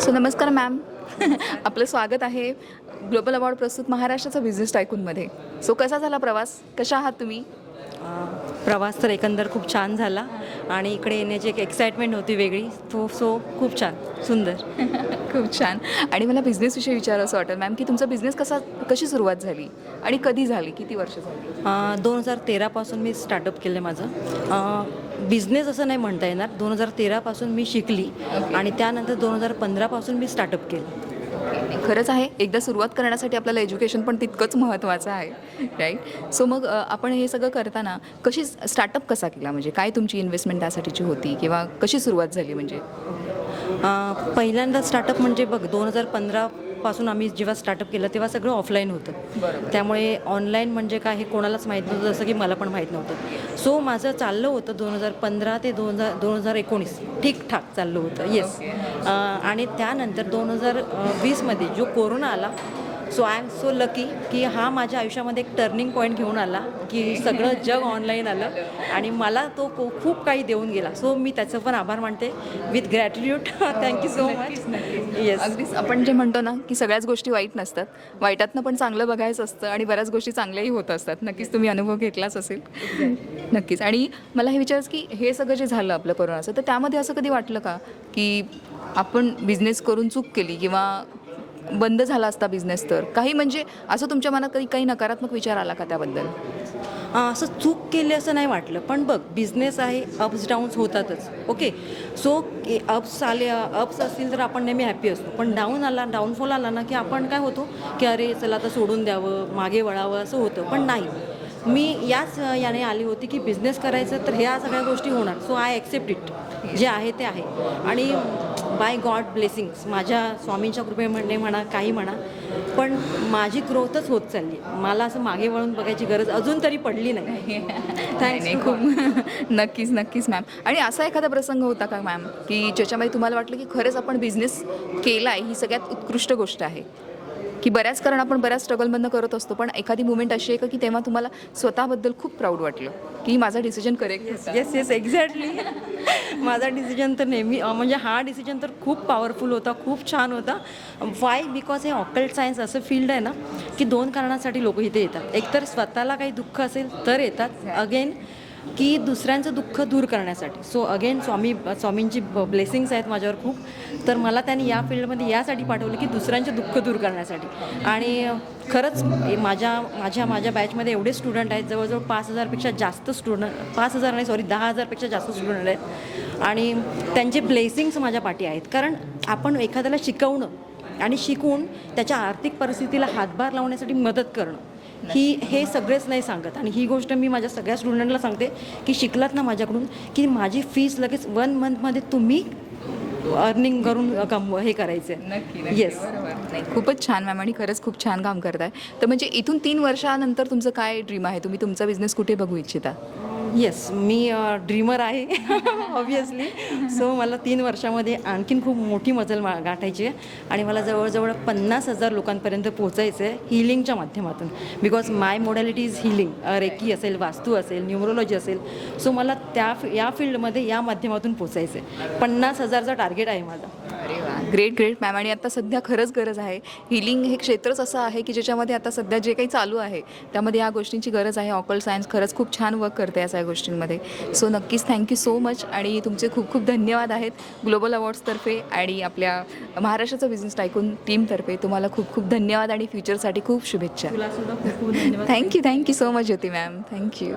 So नमस्कार ma'am. आपलं स्वागत आहे ग्लोबल अवॉर्ड प्रस्तुत महाराष्ट्राचा बिझनेस टायकूनमध्ये. सो कसा झाला प्रवास, कशा आहात तुम्ही? प्रवास तर एकंदर खूप छान झाला आणि इकडे येण्याची एक एक्साइटमेंट होती वेगळी. सो खूप छान, सुंदर. खूप छान. आणि मला बिझनेसविषयी विचारावं असं वाटेल मॅम की तुमचा बिझनेस कशी सुरुवात झाली आणि कधी झाली, किती वर्ष झाली? 2013पासून मी स्टार्टअप केलं माझं. बिझनेस असं नाही म्हणता येणार. 2013पासून मी शिकली आणि त्यानंतर 2015पासून मी स्टार्टअप केलं. खरंच आहे, एकदा सुरुवात करण्यासाठी आपल्याला एज्युकेशन पण तितकंच महत्त्वाचं आहे, राईट? सो मग आपण हे सगळं करताना स्टार्टअप कसा केला, म्हणजे काय तुमची इन्व्हेस्टमेंट त्यासाठीची होती किंवा कशी सुरुवात झाली? म्हणजे पहिल्यांदा स्टार्टअप म्हणजे बघ 2015पासून आम्ही जेव्हा स्टार्टअप केलं तेव्हा सगळं ऑफलाईन होतं. त्यामुळे ऑनलाईन म्हणजे काय हे कोणालाच माहीत नव्हतं, जसं की मला पण माहीत नव्हतं. सो माझं चाललं होतं 2015 ते 2019 ठीकठाक चाललं होतं. येस. आणि त्यानंतर 2020मध्ये जो कोरोना आला, so I am so lucky की हा माझ्या आयुष्यामध्ये एक टर्निंग पॉईंट घेऊन आला की सगळं जग ऑनलाईन आलं आणि मला तो खूप काही देऊन गेला. सो मी त्याचं पण आभार मानते with gratitude. Thank you so much. Yes. अगदीच आपण जे म्हणतो ना की सगळ्याच गोष्टी वाईट नसतात, वाईटातनं पण चांगलं बघायचं असतं आणि बऱ्याच गोष्टी चांगल्याही होत असतात. नक्कीच तुम्ही अनुभव घेतलाच असेल. नक्कीच. आणि मला हे विचारायचं की हे सगळं जे झालं आपलं कोरोनाचं, तर त्यामध्ये असं कधी वाटलं का की आपण बिझनेस करून चूक केली किंवा बंद झाला असता बिझनेस, तर काही म्हणजे असं तुमच्या मनात काही नकारात्मक विचार आला का त्याबद्दल? असं चूक केली असं नाही वाटलं. पण बघ, बिझनेस आहे, अप्स डाऊन्स होतातच. ओके. सो अप्स असतील तर आपण नेहमी हॅप्पी असतो, पण डाऊनफॉल आला ना की आपण काय होतो की अरे चला आता सोडून द्यावं, मागे वळावं, असं होतं. पण नाही, मी याने आली होती की बिझनेस करायचं तर ह्या सगळ्या गोष्टी होणार. So I accept it. जे आहे ते आहे. आणि बाय गॉड ब्लेसिंग्स, माझ्या स्वामींच्या कृपेने म्हणा, काही म्हणा, पण माझी ग्रोथच होत चालली. मला असं मागे वळून बघायची गरज अजून तरी पडली नाही. थँक्स. खूप नक्कीच मॅम. आणि असा एखादा प्रसंग होता का मॅम की ज्याच्यामध्ये तुम्हाला वाटलं की खरंच आपण बिझनेस केला आहे, ही सगळ्यात उत्कृष्ट गोष्ट आहे? की बऱ्याच कारण आपण बऱ्याच स्ट्रगलमधनं करत असतो, पण एखादी मुवमेंट अशी आहे का की तेव्हा तुम्हाला स्वतःबद्दल खूप प्राऊड वाटलं की माझा डिसिजन करेक्ट होता? Yes exactly. माझा डिसिजन तर नेहमी म्हणजे हा डिसिजन तर खूप पॉवरफुल होता, खूप छान होता. वाय? बिकॉज हे ऑकल्ट सायन्स असं फील्ड आहे ना की 2 कारणासाठी लोक इथे येतात. एकतर स्वतःला काही दुःख असेल तर येतात, अगेन की दुसऱ्यांचं दुःख दूर करण्यासाठी. सो अगेन स्वामींची ब्लेसिंग्स आहेत माझ्यावर खूप. तर मला त्यांनी या फील्डमध्ये यासाठी पाठवलं की दुसऱ्यांचे दुःख दूर करण्यासाठी. आणि खरंच माझ्या बॅचमध्ये एवढे स्टुडंट आहेत, जवळजवळ 5,000पेक्षा जास्त स्टुडंट, 5,000 नाही, सॉरी, 10,000पेक्षा जास्त स्टुडंट आहेत. आणि त्यांचे ब्लेसिंग्स माझ्या पाठी आहेत. कारण आपण एखाद्याला शिकवणं आणि शिकवून त्याच्या आर्थिक परिस्थितीला हातभार लावण्यासाठी मदत करणं, हे सगळेच नाही सांगत. आणि ही गोष्ट मी माझ्या सगळ्या स्टुडंटला सांगते की शिकलात ना माझ्याकडून की माझी फीस लगेच 1 मंथमध्ये तुम्ही अर्निंग करून हे करायचं आहे. नक्की. येस. नाही, खूपच छान मॅम. आणि खरंच खूप छान काम करताय. तर म्हणजे इथून 3 वर्षानंतर तुमचं काय ड्रीम आहे? तुम्ही तुमचा बिझनेस कुठे बघू इच्छिता? येस, मी ड्रीमर आहे ऑब्वियसली. सो मला 3 वर्षामध्ये आणखीन खूप मोठी मजल गाठायची आहे आणि मला जवळजवळ 50,000 लोकांपर्यंत पोचायचं आहे हिलिंगच्या माध्यमातून. Because my modality is healing. Reiki असेल, वास्तू असेल, न्यूमरोलॉजी असेल. सो मला या फील्डमध्ये या माध्यमातून पोचायचं आहे. 50,000चा टार्गेट आहे माझा. अरे वा, ग्रेट मॅम. आणि आता सध्या खरंच गरज आहे. हिलिंग हे क्षेत्रच असं आहे की ज्याच्यामध्ये आता सध्या जे काही चालू आहे त्यामध्ये या गोष्टींची गरज आहे. ऑकल्ट सायन्स खरंच खूप छान वर्क करते या सगळ्या गोष्टींमध्ये. सो नक्कीच थँक्यू सो मच. आणि तुमचे खूप खूप धन्यवाद आहेत ग्लोबल अवॉर्ड्सतर्फे आणि आपल्या महाराष्ट्राचं बिझनेस टायकून टीमतर्फे. तुम्हाला खूप खूप धन्यवाद आणि फ्युचरसाठी खूप शुभेच्छा. तुला सुद्धा खूप खूप धन्यवाद. थँक्यू सो मच ज्योती मॅम. थँक्यू.